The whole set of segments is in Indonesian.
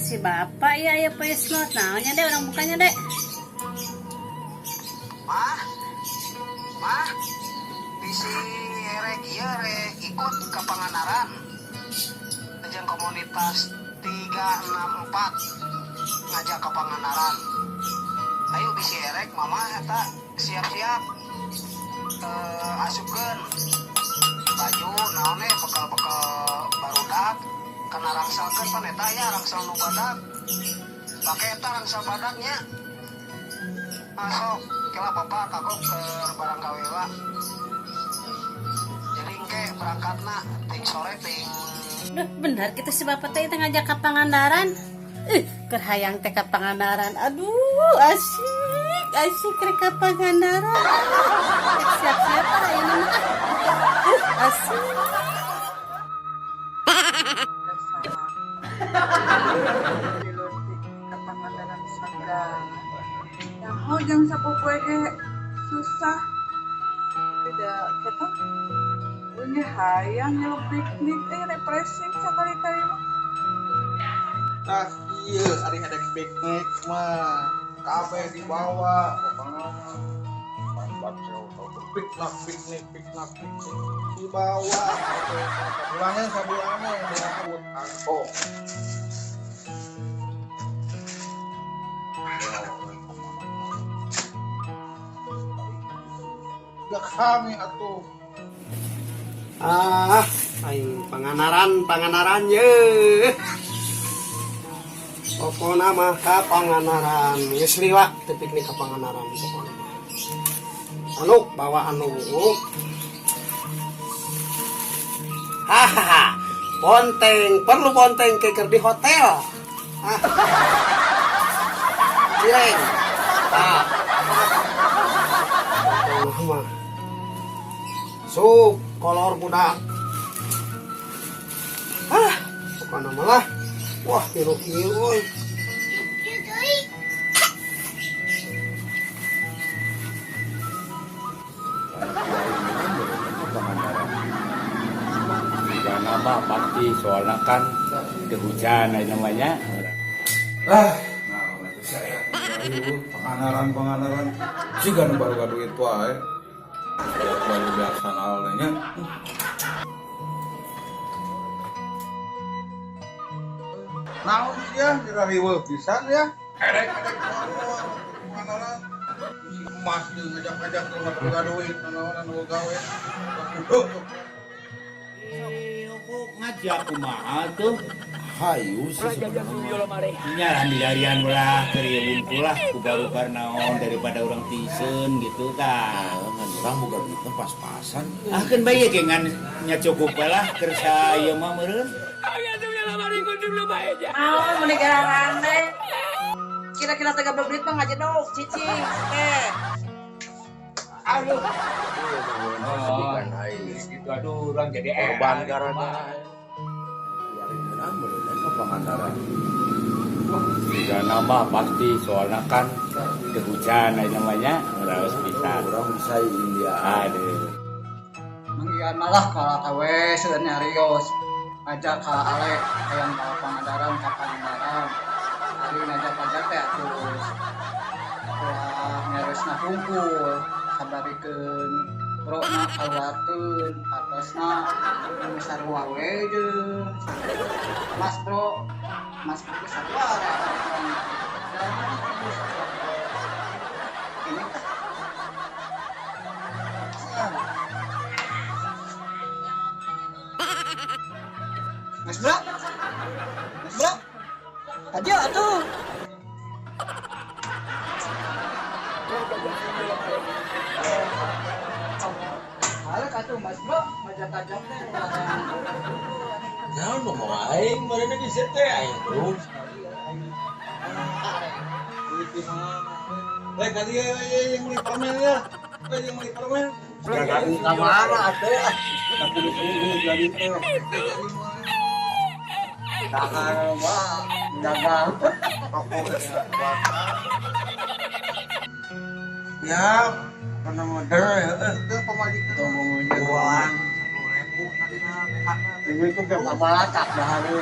si bapak ya slot. Naonnya deh orang bukanya deh. Mah, bisi rek ieu rek ikut ke Pangandaran. Jeung komunitas 364 ngajak ke Pangandaran. Ayo bisi rek mama eta siap-siap asupkeun baju naon bekal-bekal barudak kana rangsalkeun pan eta ya rangsal nu badak. Pake eta rangsal badaknya. Masuk kela bapak kakok ke barang gawe wa. Jadi engke berangkatna ting sore ting. Duh, bener gitu si bapak teh ngajak ke Pangandaran. Kerhayang teh ke Pangandaran. Aduh, asik rek ke Pangandaran. Siap-siap lah ini mah. Asik. Oh, jang sapopoe ge susah. Tidak kata. Ini hayang nyeluk piknik refreshing sekali-kali mah. Tas ieu ari hedek piknik mah kabeh dibawa pokona mah piknik dibawa sabulannya yang diangkut angkot. Ya kami atuh. Aing Pangandaran ye. Pokona mah ka Pangandaran. Geus lila teu piknik ka Pangandaran pokona. Anu bawa anu. Hahaha. Bonteng, perlu bonteng ke keur di hotel. Cireng. Pokona mah. Sup kolor budak. Pokona malah. Wah, hiru-hiru euy. Karena mah pasti soalnya kan kehujanan namanya. Nah, saya Pangandaran sigan baru duit wae. Ya baru biasa naonnya. Naon sih ya dirariweuh pisan ya. Erek Pangandaran. Si emas jeung ngajak-ngajak ke duit naon anu gawe. Ngajak kumaha tuh? Hayu sih sebenarnya. Nyaran dilarian ulah kerieumun pula ku barubar naon daripada orang tisen gitu tah. Kan urang boga duitna pas-pasan. Kan bae ge ngan nya cukup lah keur saya mah meureun. Meninggalan teh. Kira-kira 30 menit mah ngajedog cicing. Aduh. Sedihkan Gitu aduh urang jadi korban karena ke Pangandaran. Juga nama pasti soalnya kan kehujanan namanya harus bisa. Orang bisa India. Aduh. Manggian malah kalau kawe seueur nyarios. Ajak ka Ale hayang ka Pangandaran ka Pangandaran. Ari ngajak-ajak teh terus. Wah, nyarisna kumpul. Sabarikeun brokna kaluarkeun atasna sarua we jeung Mas Bro. Mas Bro sarua ini Mas Bro. Tadi atuh. Halo katuh Mas Bro, majak-ajak teh. Jangan mau aing marina di situ aing bro. Kali yang beli permen ya. Yang beli permen. Jangan kamana atuh. Tapi di sini jadi teh. Jangan wah, jangan. Ya, pernah modal ya. Itu pemajikan ngomongnya uang 10.000 tadi na BH. Ini tuh gak sama lacak dah hari.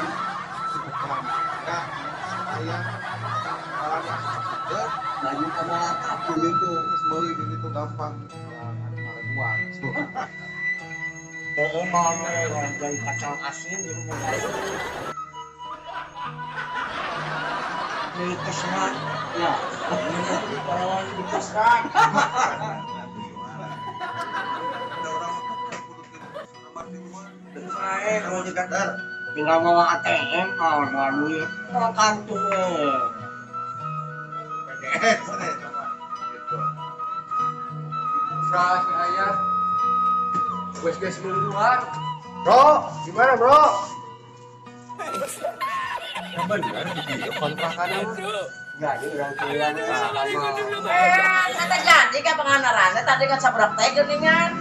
Ya, ayah. Lagi sama apapun itu. Terus beli gitu gampang. Buat. Mana dari kacang asin di rumah saya. Ini keserak. Ya. Ini kalau dikeserak. Ada orang kamar di rumah. Saya kalau dikasar tinggal bawa ATM, mau bawa duit, mau kartu. PDS deh sama gitu. Usaha si ayah. Wes duluan. Bro, gimana bro? Kontrakannya mah. Enggak, ini orang tua Kata jadi ka panganaran tadi kan sabrap teh geuningan.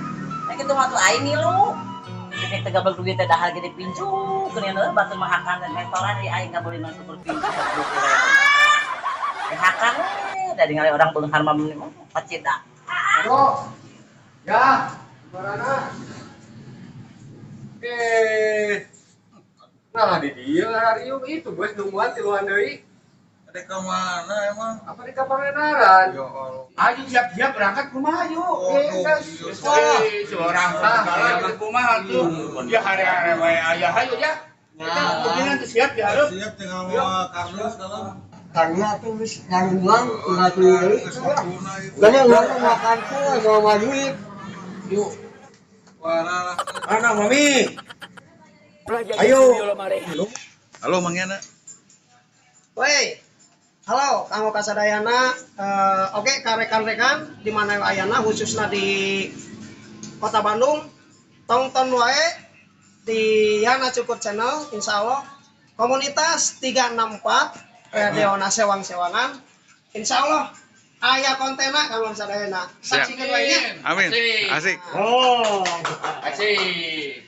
Nek kitu mah tuh aing ngilu. Nek teh gabal duit teh dahar gede pincu, keunian batu mahakan dan mentoran di aing gak boleh masuk pincu. Hakan dari ngali orang beunghar mah pacida. Bro. Ya, gimana? Nah di dia hari itu gue nungguan tiluan deui. Ada ke mana emang? Apa di Kapangandaran? Ya Allah. Ayo siap-siap berangkat kumaha yuk. Seorang Berangkat kumaha tuh. Ya hari-hari wae aya hayu ya. Kita mungkin nanti siap di hareup. Siap tinggal bawa kardus dalam. karena tuh nangguang tinggal duit. Karena nggak makan tuh sama duit. Yuk, Mana mami? ayo. Halo Mang Yana. Woi, halo, kanggo kasadayana, oke, rekan-rekan di mana ayana khususnya di Kota Bandung, tonton wae di Yana Cukur Channel, insya Allah komunitas 364 Radio Sewang-Sewangan, insya Allah aya kontena kanggo kasadayana. Saksikan wae nya. Amin. Asik. Oh. Asik.